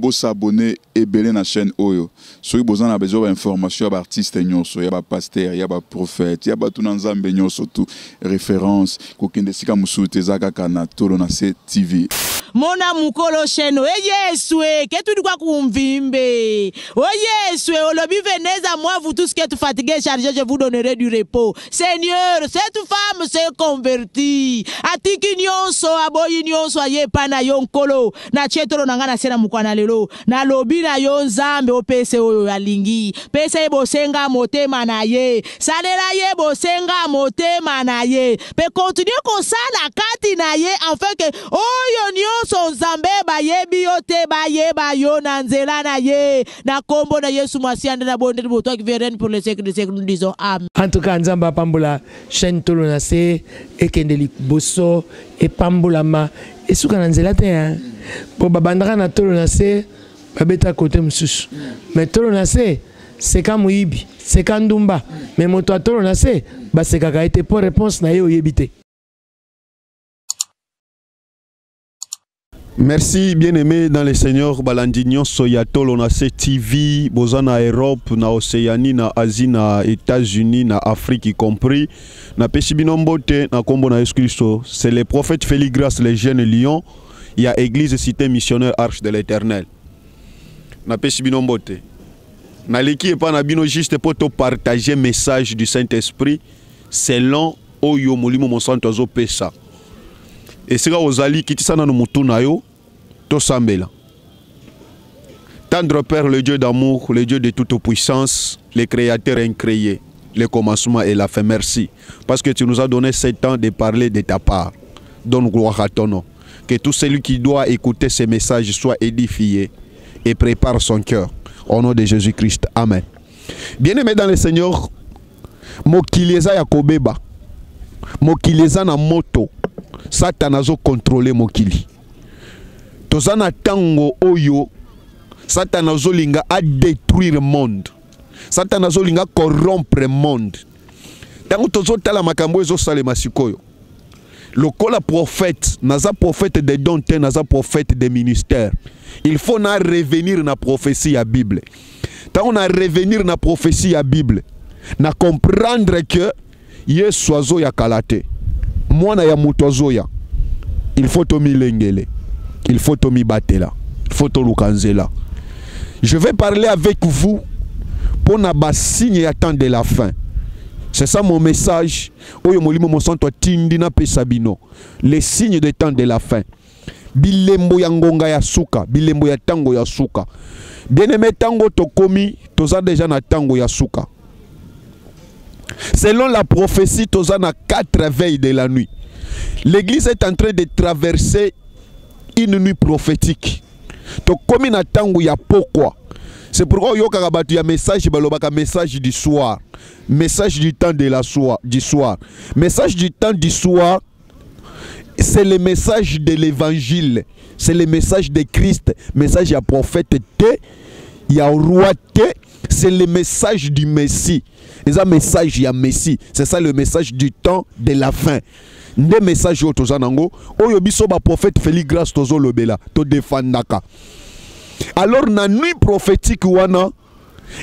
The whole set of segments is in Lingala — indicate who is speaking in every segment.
Speaker 1: Vous s'abonner et belé na chaîne Oyo. Si vous avez besoin d'informations, il y a des artistes, il y a des pasteurs, il y a des prophètes, il y a des tout ensemble, surtout références. Kokende sika musuite zaka kana tolo na TV.
Speaker 2: Mona mukolo sheno yeswe ketu kwa kumvimbe yeswe olobi veneza moi vous tous qui êtes fatigués chargés je vous donnerai du repos. Seigneur, cette femme s'est convertie atiki nyonso aboyi nyonso aye pana yonkolo na chetolo nangana sena mukwana lelo na lobi na yo nzambe opese oyo alingi pese ebosenga motema na ye salela ye bosenga motema na ye pe continuer comme ça la kati na ye afin que oyo son zambe ba yebi yote ba yeba yo na nzela na ye na kombo na Yesu Masiande na bonde de boto qui viennent pour les siècles de siècles nous disons amen.
Speaker 3: En tout cas nzamba pambola chaîne tolonase et kendeli bosso et pambola ma et suka na nzela te hein po babandaka na tolonase babeta côté mususu mais tolonase c'est comme muibi c'est kandumba mais moto tolonase ba c'est kaka été pour réponse na yo yebite.
Speaker 4: Merci bien-aimé dans le Seigneur Balandignon Soyato Lonase TV bozana Europe na Océanie na Asie na États-Unis na Afrique y compris na Peshibinombote na kombo na Yesu Christo. C'est le prophète Félix Grace les jeunes lions. Il y a église cité missionnaire Arche de l'Éternel. Na Peshibinombote. Na leki pas na bino juste pour te partager message du Saint-Esprit selon oyo molimo monsanto zo pesa. Et c'est là ozali kitisana no mutuna yo to sambela. Tendre Père, le Dieu d'amour, le Dieu de toute puissance, le Créateur incréé, le commencement et la fin. Merci. Parce que tu nous as donné 7 ans de parler de ta part. Donne gloire à ton nom. Que tout celui qui doit écouter ces messages soit édifié et prépare son cœur. Au nom de Jésus-Christ. Amen. Bien-aimé dans le Seigneur, mokileza ya kobeba. Mokileza na moto. Satan a contrôlé mokili. Tozana tango oyo Satan a linga a détruire le monde. Satan a linga corrompre le monde. Tango tozo tala makambo ezo salema sikoyo. Lokola prophète, naza prophète de dons, naza prophète de ministère. Il faut na revenir na prophétie à Bible. Tango na revenir na prophétie à Bible, na comprendre que Yesu azo ya kalate. Mwana ya mutozoya. Il faut to milengele. Il faut to mi batela. Il faut to lukanzela. Je vais parler avec vous pour na signe ya temps de la fin. C'est ça mon message. Oyo molimo monsanto tindi na pesabino. Les signes des temps de la fin. Bilembo ya ngonga ya suka, bilembo ya tango ya suka. Bien-aimé tango tokomi, toza déjà na tango ya suka. Selon la prophétie, toza na 4 veilles de la nuit. L'église est en train de traverser une nuit prophétique. Tokomi na tango ya pourquoi? C'est pourquoi yoka kabatu ya message balobaka message du soir. Message du temps de la soir, du soir. Message du temps du soir, c'est le message de l'évangile. C'est le message de Christ. Message ya prophète T, ya roi T. C'est le message du Messie. Et ça message ya Messie. C'est ça le message du temps de la fin. Des messages au tozanango. Oyo biso ba prophète Félix Grace tozo lobela to defandaka. Alors na nuit prophétique wana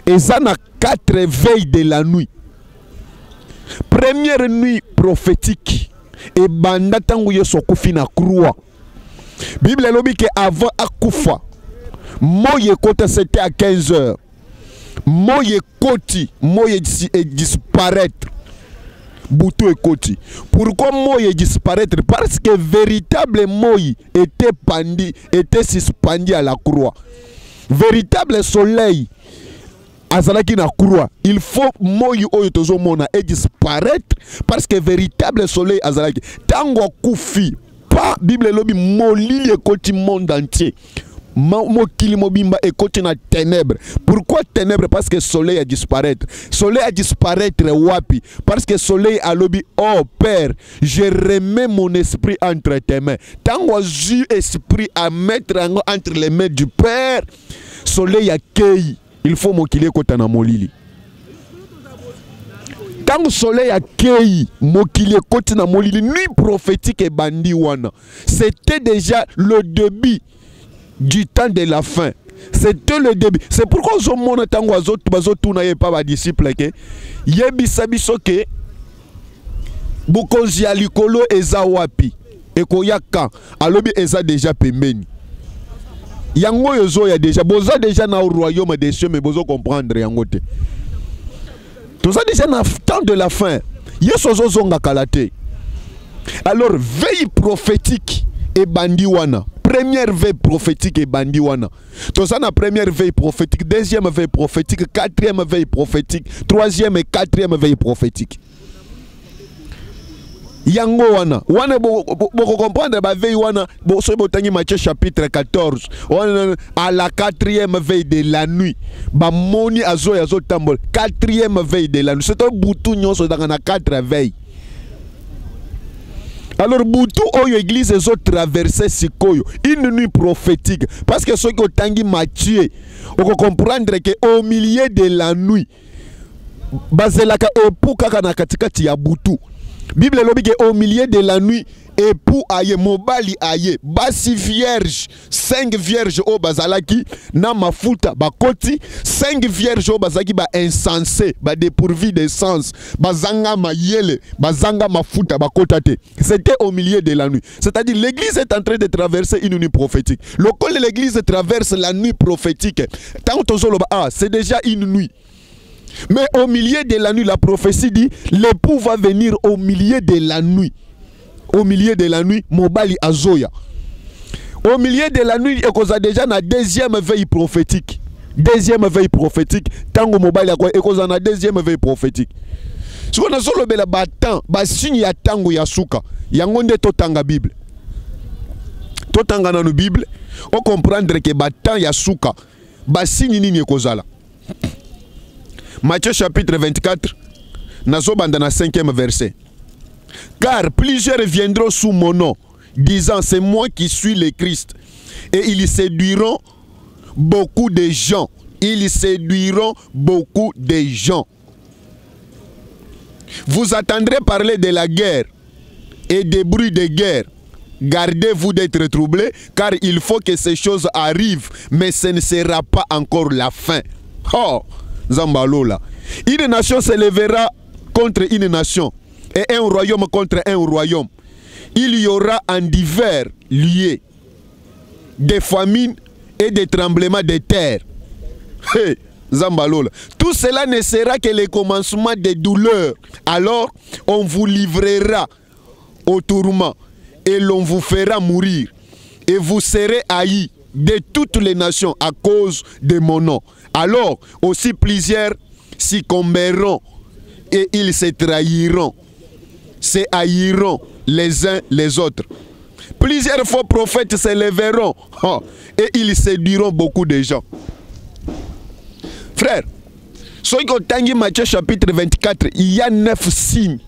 Speaker 4: eza na 4 veilles de la nuit. Première nuit prophétique et banda tango yeso kufi na croix. Bible lobi que avant akufa moye kota c'était à 15 heures. Moye koti moye disparaître. Boutou et Koti. Pourquoi Moïse disparaître? Parce que véritable Moïse était pendu, était suspendu à la croix. Véritable soleil azalaki na croix. Il faut Moïse oyo mona et disparaître parce que véritable soleil azalaki. Tango kufi pas Bible lobi molili ekoti monde entier. Mokili mobimba ekoti na ténèbres. Pourquoi ténèbres? Parce que le soleil a disparaître. Soleil a disparaître wapi? Parce que soleil a lobby. Oh Père, je remets mon esprit entre tes mains. Tant que esprit à mettre entre les mains du Père, soleil a cueilli. Il faut mokili ekota na molili. Tant que soleil a cueilli, mokili ekoti na molili. Nuit prophétique et bandi wana. C'était déjà le début du temps de la fin. C'était le début. C'est pourquoi au monde tango bazotu na ye pas ba disciple ke yebisa biso ke bokonzi ya likolo eza wapi ekoyaka alobi eza déjà pembeni. Yango yozo ya déjà boza déjà na royaume des cieux mais bozo comprendre yango te. Tout ça déjà na temps de la fin. Yeso zonga kalate. Alors veille prophétique et bandiwana. Première veille prophétique et bandiwana. Tout ça na première veille prophétique, deuxième veille prophétique, quatrième veille prophétique, troisième et quatrième veille prophétique. Yango wana boko comprendre ba veille wana bo so botangi Matthieu chapitre 14 à la quatrième veille de la nuit ba moni azo tambol quatrième veille de la nuit c'est un boutou nyonso dans na 4 veilles. Alors boutou oyo église ezo traverser sikoyo une nuit prophétique parce que ceux qui otangi Matthieu on comprendre que au milieu de la nuit bazelaka epuka kana katikati ya boutou. Bible lobi ke au milieu de la nuit époux aye mobali aye basi vierge 5 vierges au bazalaki na mafuta bakoti 5 vierges au bazaki ba insensé ba dépourvu de sens bazanga mayele bazanga mafuta bakotate. C'était au milieu de la nuit. C'est-à-dire l'église est en train de traverser une nuit prophétique. Le col de l'église traverse la nuit prophétique. Tant c'est déjà une nuit. Mais au milieu de la nuit, la prophétie dit, l'époux va venir au milieu de la nuit. Au milieu de la nuit, Mobali Azoya. Au milieu de la nuit, il y a déjà la deuxième veille prophétique. Deuxième veille prophétique. Tango Mobali Azoya, il y a la deuxième veille prophétique. Si on a solo bela batan, ba signe ya tango ya suka. Yangonde to tanga Bible. To tanga na no Bible, on comprendre que batan ya suka. Ba signe nini ekozala. Matthieu chapitre 24, Nazobanda na 5e verset. Car plusieurs viendront sous mon nom, disant c'est moi qui suis le Christ. Et ils séduiront beaucoup de gens. Ils séduiront beaucoup de gens. Vous attendrez parler de la guerre et des bruits de guerre. Gardez-vous d'être troublés, car il faut que ces choses arrivent, mais ce ne sera pas encore la fin. Oh! Zambalola. Une nation se lèvera contre une nation et un royaume contre un royaume. Il y aura en divers lieux des famines et des tremblements de terre. Hey, Zambalola. Tout cela ne sera que le commencement des douleurs. Alors on vous livrera au tourment et l'on vous fera mourir. Et vous serez haïs de toutes les nations à cause de mon nom. Alors aussi plusieurs s'y combattront et ils se trahiront, se haïront les uns les autres. Plusieurs faux prophètes se lèveront et ils séduiront beaucoup de gens. Frère, ce qui est Matthieu chapitre 24, il y a 9 signes.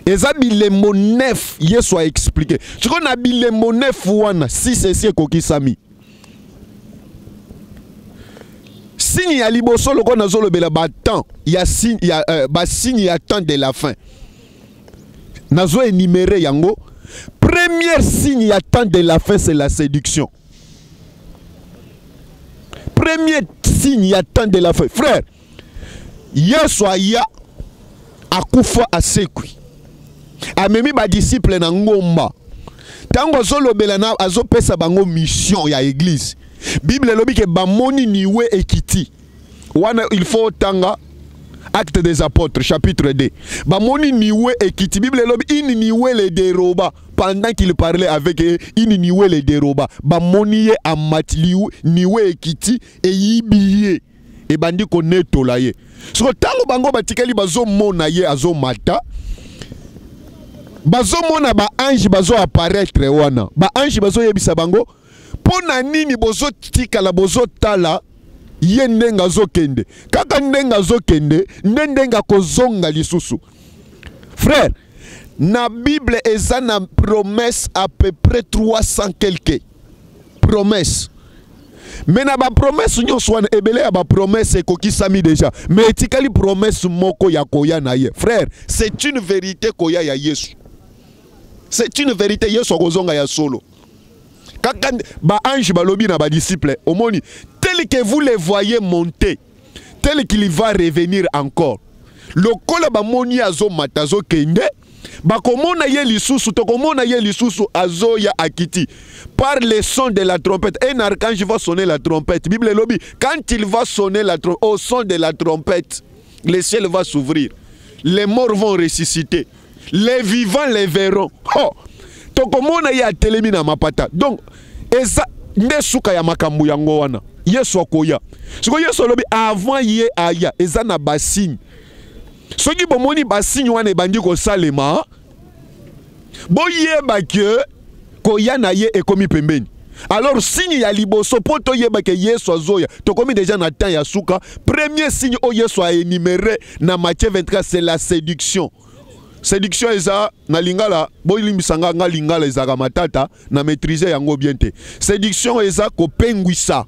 Speaker 4: Et ça, les mots 9, il soit expliqué. Ce qu'on a dit les mots 9, si c'est ce qui s'ami. Signe ya liboso loko na zolo bela batan ya signe ya signe ya temps de la fin. Nazo énuméré yango. Premier signe ya temps de la fin c'est la séduction. Premier signe ya temps de la fin. Frère, Yesu ya akufa asekwi. Amemi ba disciple na ngomba. Tango zolo bela na azo pesa bango mission ya église. Bible lobi ke bamoni niwe ekiti. Wana il faut tanga Actes des Apôtres chapitre 2. Bamoni niwe ekiti. Bible lobi ini niwe le déroba pendant qu'il parlait avec ini niwe le déroba. Bamoni ye amatliu niwe ekiti e yibiye. E bandi ko netola ye. So tango bango batikeli bazo mona ye azo mata. Bazo mona ba ange bazo apparaître wana. Ba ange bazo yebisa bango pona nini bozo tikala bozo tala ye ndenga zo kende kaka ndenga zo kende ndenga kozonga lisusu. Frère, na Bible eza na promesse à peu près 300 quelques promesses. Mais na ba promesse nyonso wana ebele ya ba promesse ekokisami déjà, mais etikali promesse moko ya koya na ye. Frère, c'est une vérité koya ya Yesu. C'est une vérité Yesu kozonga ya solo. Kaka ba ange balobi na ba disciple omoni tel que vous les voyez monter tel qu'il va revenir encore. Lokola ba moni azo matazo kende ba komona ye lisusu to komona ye lisusu azo ya akiti par le son de la trompette. Un archange va sonner la trompette. Bible lobi quand il va sonner la trompette, au son de la trompette, le ciel va s'ouvrir. Les morts vont ressusciter. Les vivants les verront. Oh, to komona ye atelemi na mapata. Donc eza ndesuka ya makambu yango wana. Yesu akoya. Siko Yesu lobi avant ye aya eza na basigne. Soki bomoni basigne wana ebandi ko salema. Boyeba ke koya na ye ekomi pembeni. Alors signe ya liboso poto yeba ke Yesu azoya. Tokomi déjà na temps ya suka. Premier signe o Yesu a énuméré na Matthieu 24 c'est la séduction. Séduction eza na lingala boyilimbisanga nga lingala ezaka matata na maîtriser yango bien te. Séduction eza ko penguisa.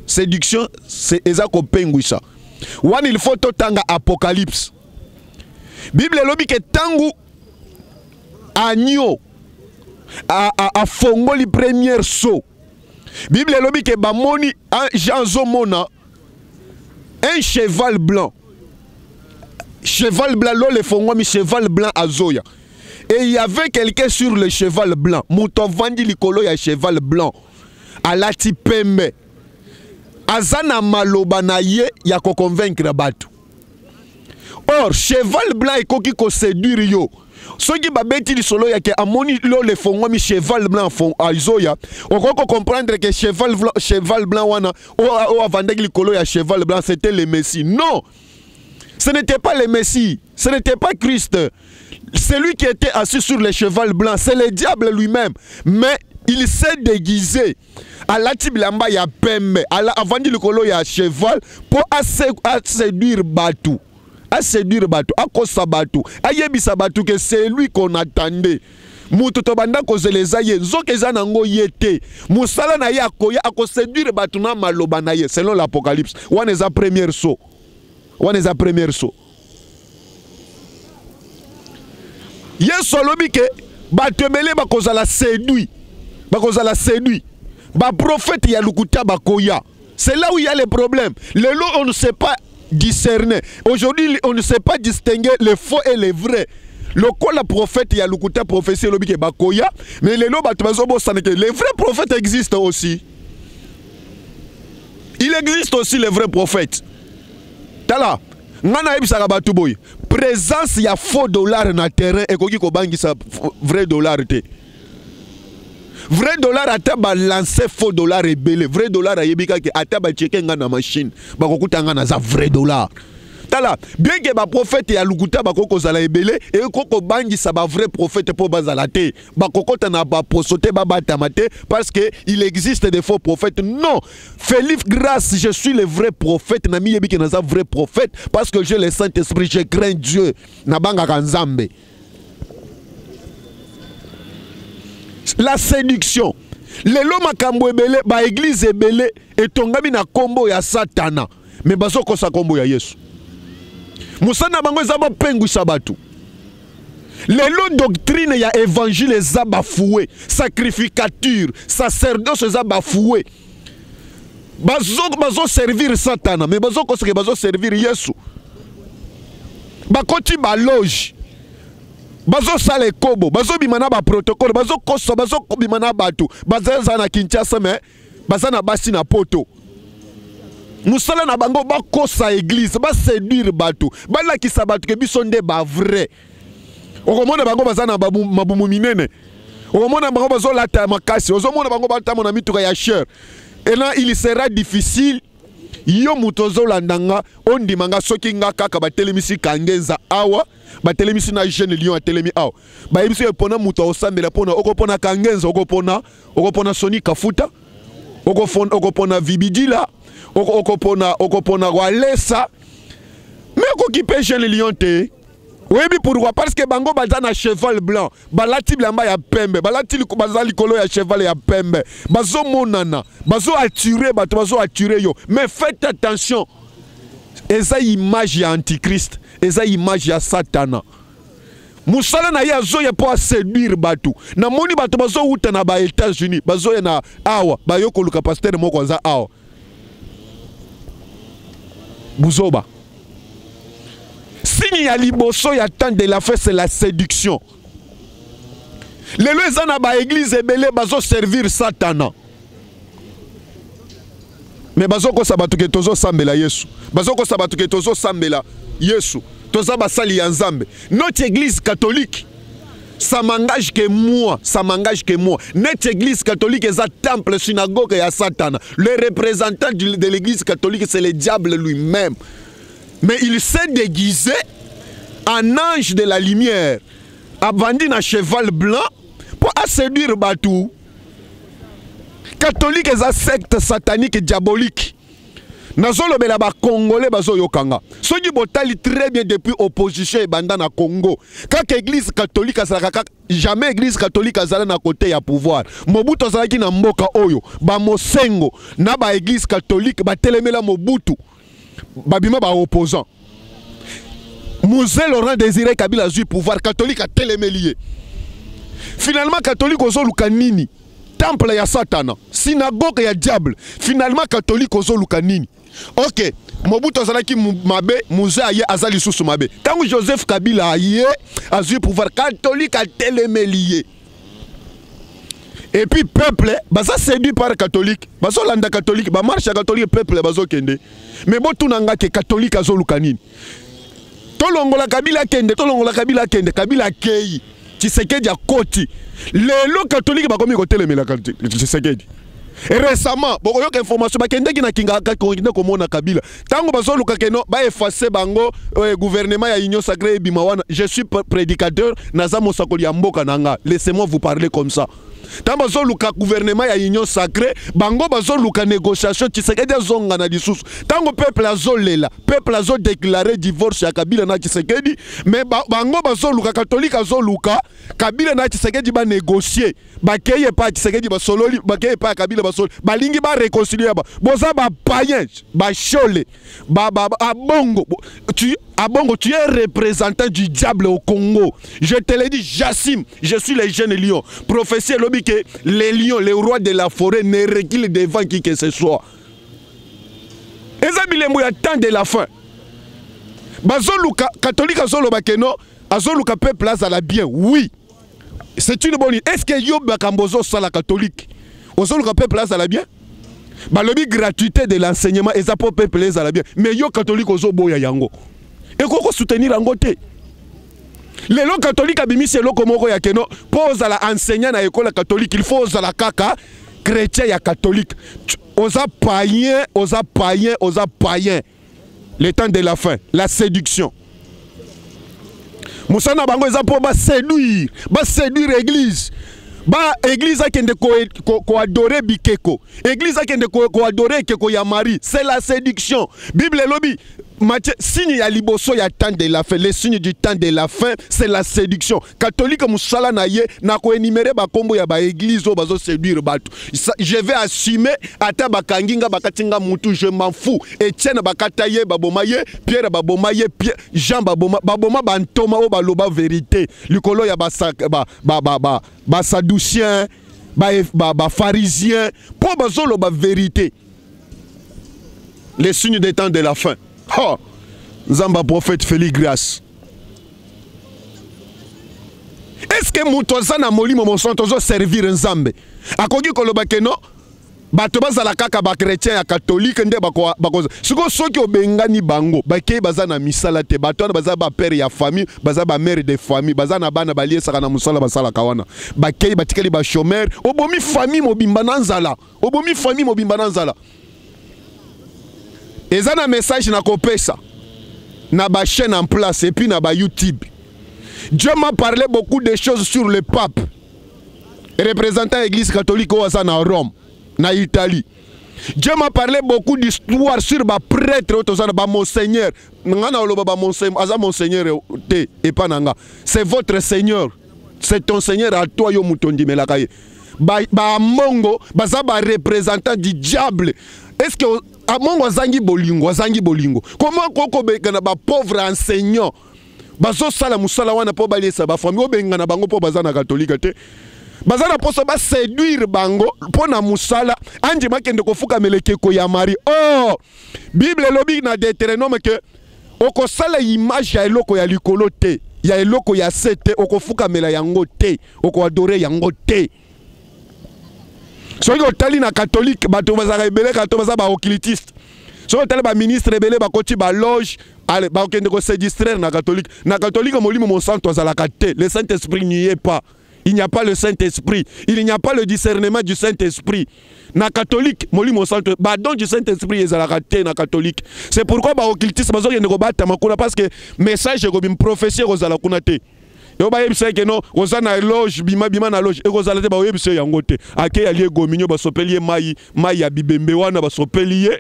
Speaker 4: Séduction c'est eza ko penguisa. Wan il faut totanga Apocalypse. Bible lobi ke tangu agneau a fongoli première saut. Bible lobi ke bamoni Jean zomona un cheval blanc. Cheval blanc, l'eau le fongomi cheval blanc à Zoya. Et il y avait quelqu'un sur le cheval blanc. Mouton vandi likolo ya cheval blanc. Alati pembe. Azana maloba na ye ya ko convaincre batu. Or, cheval blanc ekoki ko séduire yo. Soki babeti li solo ya ke amoni l'eau le fongomi cheval blanc à Zoya. On peut comprendre que cheval blanc wana o avandaki likolo ya cheval blanc c'était le Messie. Non. Ce n'était pas le Messie, ce n'était pas Christ. Celui qui était assis sur le cheval blanc, c'est le diable lui-même. Mais il s'est déguisé. À la tiblamba ya pembe, avant de le ya cheval, pour séduire Batou. À séduire Batou, à kosa Batou, à yebisa Batou, que c'est lui qu'on attendait. Mutu banda koze les aye, zokezan nango yete. Musala na ya koya, à séduire Batou na maloba na ye, selon l'Apocalypse. One est la première saut. On est à première saut. Yesu lobi ke batebele bakozala séduit. Bakozala séduit. Ba prophète ya lukuta bakoya. C'est là où il y a les problèmes. Le lot on ne sait pas discerner. Aujourd'hui on ne sait pas distinguer les faux et les vrais. Le la prophète ya lukuta prophétie lobi ke bakoya, mais le lot batubazo bo saneke les vrais prophètes existent aussi. Il existe aussi les vrais prophètes. Tala, ngana ebisaka batu boy. Présence ya faux dollar na terrain ekoki ko bangisa vrai dollar te. Vrai dollar ata ba lancer faux dollar ebele. Vrai dollar ayebika ke ata ba checker ngana machine. Ba kokuta ngana za vrai dollar. Tala, bien que ba prophète ya lukuta ba koko zala ebele et koko bangisa ba vrai prophète po bazala te. Ba kokota na ba posote ba batamate parce que il existe des faux prophètes. Non, Philippe grâce, je suis le vrai prophète. Na mi yebi ke na za vrai prophète parce que j'ai le Saint-Esprit, je crains Dieu. Na banga kanzambe. La séduction. Lelo makambo ebele ba église ebele etongami na kombo ya Satana. Mais baso kosa kombo ya Yesu. Musana bango zaba penguisa batu. Lelo doctrine ya évangile za bafoué, sacrificature, sacerdoce za bafoué. Bazo servir Satana, mais bazo servir Yesu. Bakoti ba loge. Bazo sale kobo, bazo bimana ba protocole, bazo koso, bazo bimana batu. Baza na Kinshasa mais baza na basi na poto. Musala na bango ba kosa église, ba séduire batu, ba lakisa batu ke biso nde ba vrai. Okomona bango baza na mabumu minene. Okomona bango bazo lata makasi, ozomona bango batamo na mituka ya cher. Et là il sera difficile yo mutozo landanga ondimanga soki nga kaka batelemisi kangenza awa, batelemisi na jeune lion atelemi awa. Ba yebisi pona muto osambela pona okopona kangenza, okopona Soni Kafuta, okopona Vibidila. Okopona walesa mais okokipe jeune lion te. Oui, pourquoi? Parce que bango baza na cheval blanc, balati blamba ya pembe, balati baza likolo ya cheval ya pembe, bazo monana, bazo attirer yo. Mais faites attention, eza image ya antichrist, eza image ya Satana. musala na ye azoya po séduire batu na moni batu bazo uta na ba États-Unis bazoya na awa bayoko luka pasteur moko za awa buzoba signe ya liboso ya temps de la fête c'est la séduction. Lelo ezana ba église ebele bazo servir Satana. Mais bazo ko sabatu ke tozo sambela Yesu. Bazo ko sabatu ke tozo sambela Yesu. Toza basali ya Nzambe. Notre église catholique ça m'engage que moi, ça m'engage que moi. Notre église catholique est un temple synagogue et à Satan. Le représentant de l'église catholique c'est le diable lui-même. Mais il s'est déguisé en ange de la lumière. A vendu un cheval blanc pour séduire Batou. Catholique est un secte satanique et diabolique. Nazolo bela ba Congolais bazo yokanga. Soki botali très bien depuis opposition et banda na Congo. Quand église catholique azalaka jamais église catholique azala na côté ya pouvoir. Mobutu azalaki na mboka oyo ba mosengo na ba église catholique ba telemela Mobutu. Babima ba opposant. Mosé Laurent Désiré Kabila a eu pouvoir catholique à télémélier. Finalement catholique ozo lukanini. Temple ya Satana, synagogue ya diable. Finalement catholique ozo lukanini. OK, Mobutu azalaki mabe, Mosé aye azali susu mabe. Tango Joseph Kabila aye a eu pouvoir catholique à télémélier. Et puis peuple, baza séduit par catholique, bazo landa catholique, ba marche catholique peuple bazo kende. Mais botu nanga ke catholique azo lukanini. Tolongola Kabila kende, tolongola Kabila kende, Kabila kei. Tshisekedi a koti. Lelo catholique ba komi ko telemela Tshisekedi. Et récemment, beaucoup de informations ba kende ki na kinga ka komona Kabila. Tango bazo luka keno ba effacer bango gouvernement ya Union Sacrée Bimawana. Je suis prédicateur naza mosakoli ya mboka nanga. Laissez-moi vous parler comme ça. Tant bazo luka gouvernement ya Union Sacrée, bango bazo luka négociation Tshisekedi zonga na disusu. Tango peuple azolela, peuple azo déclarer divorce ya Kabila na Tshisekedi, mais bango bazo luka catholique azo luka Kabila na Tshisekedi ba négocier. Ba keye pa Tshisekedi ba sololi, ba keye pa Kabila ba sololi. Ba lingi ba réconcilier ba. Boza ba païen, ba chole, ba abongo. Abongo, tu es représentant du diable au Congo. Je te l'ai dit, j'assume, je suis le jeune lion. Prophétie lobby que les lions, les rois de la forêt ne reculent devant qui que ce soit. Ezabile mouya temps de la fin. Bazoluka, catholique azoloba keno, azoluka peuple azala bien, oui. C'est une bonne idée. Est-ce que yoba kambozo sala catholique? Azoluka peuple azala bien? Balobi gratuité de l'enseignement, ezapo peuple azala bien. Mais yo catholique ozoboya yango. Et qu'on soutenir en côté. Les lois catholiques abimisi eloko moko ya keno pose à la enseignant à l'école catholique il faut à la kaka chrétien ya catholique osa païen le temps de la fin la séduction musana bango eza po ba séduire église ba église akende ko adorer bikeko église akende ko adorer keko ya Marie c'est la séduction Bible lobby Matthieu, signe ya liboso ya temps de la fin, les signes du temps de la fin, c'est la séduction. Catholique musala na ye na ko énumérer ba kombo ya ba église o bazo séduire batu. Je vais assumer ata bakanginga bakatinga mutu je m'en fous. Etienne bakataye babomaye, Pierre babomaye, Jean baboma bantoma o baloba vérité. Likolo ya ba sadducien, ba pharisien, po bazo loba vérité. Les signes des temps de la fin. Oh, Zamba prophète Félix Grâce. Est-ce que Moutouazana Molimo Monsantozo servir Nzambe? Akogi Kolobakeno, Batobaza la kaka ba chrétien catholique nde bakoza. Siko soki obengani bango, bakei bazana misala te, batwana baza ba père ya famille, baza ba mère de famille, bazana bana balie saka na musala basala kawana. Bakei batikeli ba chômeur, obomi famille mobimba nanzala. Obomi famille mobimba nanzala. Et ça un message na kopesa na ba chaîne en place et puis na ba YouTube. Dieu m'a parlé beaucoup de choses sur le pape représentant l'église catholique au na Rome, na Italie. Dieu m'a parlé beaucoup d'histoire sur ba prêtre ba monseigneur. Ngana oloba ba monseigneur, aza monseigneur te et pas nanga. C'est votre seigneur. C'est ton seigneur à toi yo mutondi melakaye. Ba mongo baza ba représentant du diable. Est-ce que Amongo azangi bolingo, Comment koko bekana ba pauvre enseignant bazo sala musala wana po balesa ba famille obenga na bango po bazana catholique te bazana poso ba séduire bango po na musala andi makende kofuka melekeko ya Marie. Oh Bible lobi na Deutéronome que okosala image ya eloko ya likolo te ya eloko ya sete okofuka mela yango te oko adore yango te. Soki otali na catholique bato bazaka ebele kato baza ba occultiste. Soki otali ba ministre ebele bakoti ba loge ale ba okende ko se distraire na catholique. Na catholique molimo monsanto azalaka te. Le Saint-Esprit n'y est pas. Il n'y a pas le Saint-Esprit. Il n'y a pas le discernement du Saint-Esprit. Na catholique, molimo monsanto ba don du Saint-Esprit ezalaka te na catholique. C'est pourquoi ba occultiste bazo yende ko bata makuna parce que message ko bim prophétie kozala kuna te. Yo ba yebisa ke no kozana loge bima na loge e kozala te ba yebisa yango te. Ake ya lie gominyo ba sopelier mai ya bibembe wana ba sopelier.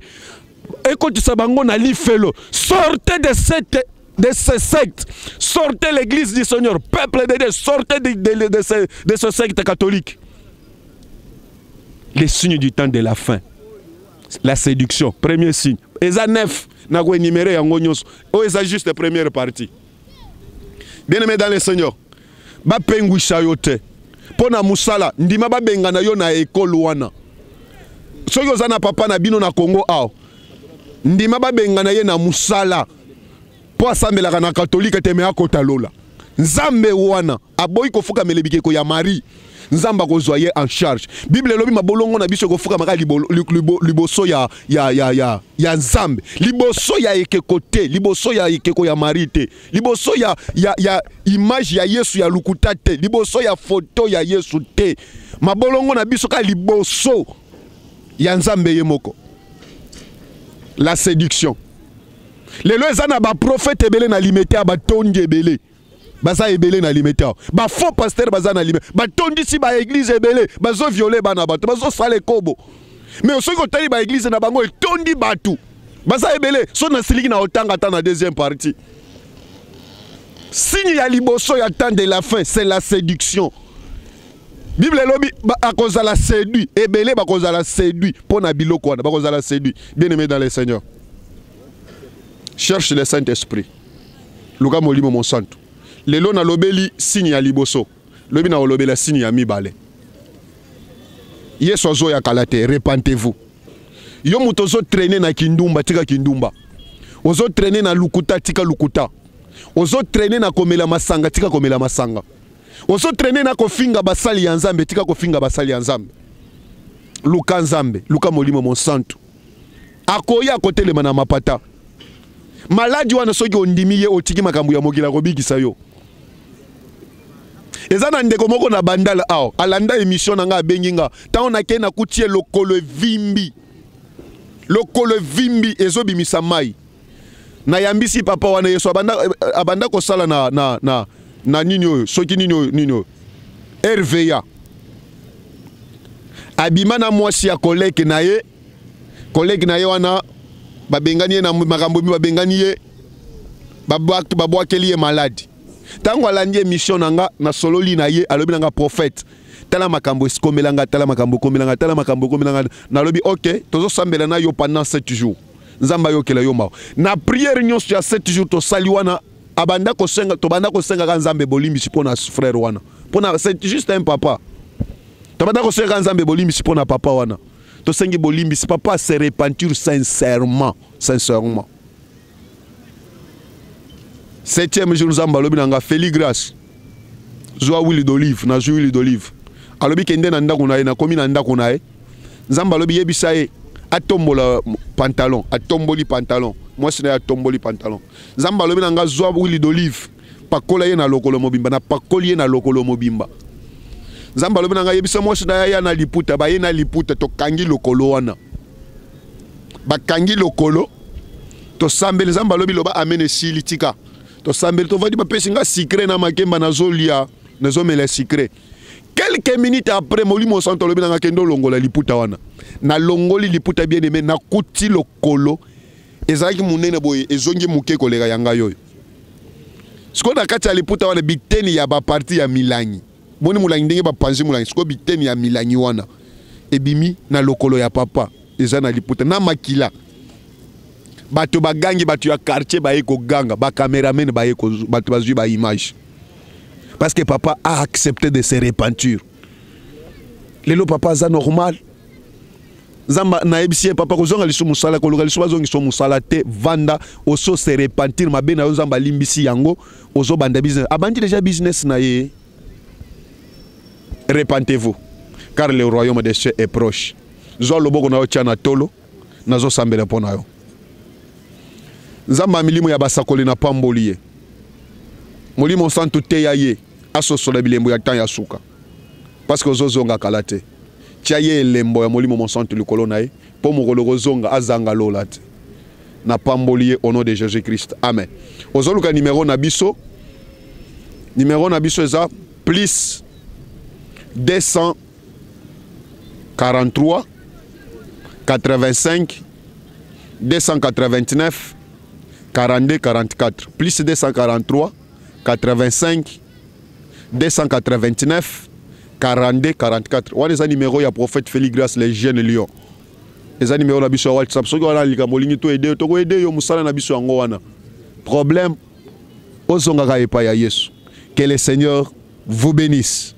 Speaker 4: Écoute ça bango na li felo. Sortez de ce secte. Sortez l'église du Seigneur. Peuple de Dieu, sortez de ce secte catholique. Les signes du temps de la fin. La séduction, premier signe. Eza 9 na ko énumérer yango nyonso. O eza juste la première partie. Bien-aimé dans le Seigneur, ba pengwisha yote. Pona musala, ndima ba benga na yo na école wana. Soki ozana papa na bino na Congo ao. Ndima ba benga na ye na musala. Po asambelaka na catholique te me akota lola. Nzambe wana aboyi kofuka melebikeko ya Marie. Nzamba kozwaye en charge. Bible lobi mabolongo na biso kofuka maka liboso ya Nzambe. Liboso ya ekekote, liboso ya ekeko ya Marie te. Liboso ya image ya Yesu ya lukuta te. Liboso ya photo ya Yesu te. Mabolongo na biso ka liboso ya Nzambe yemoko. La séduction. Lelo ezana ba prophète ebele na limité ba tondi ebele. Baza ebele na limité. Ba faux pasteur baza na limité. Ba tondi si ba église ebele, bazo violer bana bato, bazo sale kobo. Mais osoki otali ba église na bango tondi batu. Baza ebele, so na siliki na otanga ta na deuxième partie. Signe ya liboso ya temps de la fin, c'est la séduction. Bible lobi a cause la séduit, ebele ba cause la séduit, pona biloko wana ba cause la séduit. Bien-aimé dans le Seigneur. Cherche le Saint-Esprit. Luka molimo monsanto. Lelo na lobeli signe ya liboso. Lobi na lobela signe ya mibale. Yesu azo ya kalate, repentez-vous. Yo mutozo traîner na kindumba, tika kindumba. Ozo traîner na lukuta, tika lukuta. Ozo traîner na komela masanga, tika komela masanga. Ozo traîner na kofinga basali ya Nzambe, tika kofinga basali ya Nzambe. Luka Nzambe, luka molimo monsanto. Akoya kotelema na mapata. Maladi wana soki ondimiye otiki makambo ya mokila kobikisa yo. Ezana ndeko moko na bandala ao alanda émission nga benginga ta na ke na kutie lokolo vimbi ezo bimisa mai na yambisi papa wana Yesu abanda ko sala na nini oyo soki nini oyo RVA abima na mwasi ya collègue na ye wana babengani na makambo mi babengani ye babwakeli ye maladi. Tango alandi émission nanga na sololi na ye alobi nanga prophète. Tala makambo komelanga tala makambo komelanga na lobi OK tozo sambela na yo pendant 7 jours. Nzamba yo kela yo ma. Na prière nyonso ya 7 jours to sali wana abanda ko senga to banda ko senga ka Nzambe bolimbi pona frère wana. Pona c'est juste un papa. To banda ko senga Nzambe bolimbi pona papa wana. To sengi bolimbi papa se repentir sincèrement. 7e jour Nzamba lobi nanga feli grâce. Joa huile d'olive na huile d'olive. Alobi kende na ndako na ye na komi na ndako na ye. Nzamba lobi yebisa ye atombola pantalon, atomboli pantalon. Moi c'est atomboli pantalon. Nzamba lobi nanga joa huile d'olive. Pakola ye na lokolo mobimba na pakoli ye na lokolo mobimba. Nzamba lobi nanga yebisa moi c'est ya na liputa ba ye na liputa to kangi lokolo wana. Ba kangi lokolo to sambele Nzamba lobi loba amene silitika. To sambele to vadi ba pesinga secret na makemba na zolia na zomela secret. Quelques minutes après molimo santo lobi nanga kendo longola liputa wana. Na longoli liputa bien aimé na kuti lokolo ezaki munene boye ezongi muke koleka yanga yoyo. Siko na kati ya liputa wana biteni ya ba parti ya milangi. Moni mulangi ndenge ba panzi mulangi siko biteni ya milangi wana. Ebimi na lokolo ya papa eza na liputa na makila. bato bagangi bato ya quartier baye ko ganga ba cameraman baye ko bato bazui ba image parce que papa a accepté de se repentir. Lelo papa za normal zamba na ebisi papa ko zonga lisu musala ko lokalisu bazongi so musala te vanda oso se repentir mabe na zamba limbisi yango ozo banda business abandi déjà business na ye. Repentez-vous car le royaume des cieux est proche. Zo loboko na ocha na tolo na zo sambela pona yo. Zamba milimo ya basakoli na pamboli ye. Molimo santu te ya ye aso sola bilembo ya tan ya suka. Parce que ozo zonga kalate. Tia ye lembo ya molimo monsantu likolo na ye po mokolo zonga azanga lola te. Na pamboli ye au nom de Jésus-Christ. Amen. Ozo luka numéro na biso. Numéro na biso eza plus 243 85 289 42 44 plus 243 85 289 42 44. Wana eza numéro ya prophète Félix Grace les jeunes lions. Eza numéro na biso ya WhatsApp. Soki wana likambo lingi to aider to ko aider yo musala na biso yango wana. Problème ozonga ka epa ya Yesu. Que le Seigneur vous bénisse.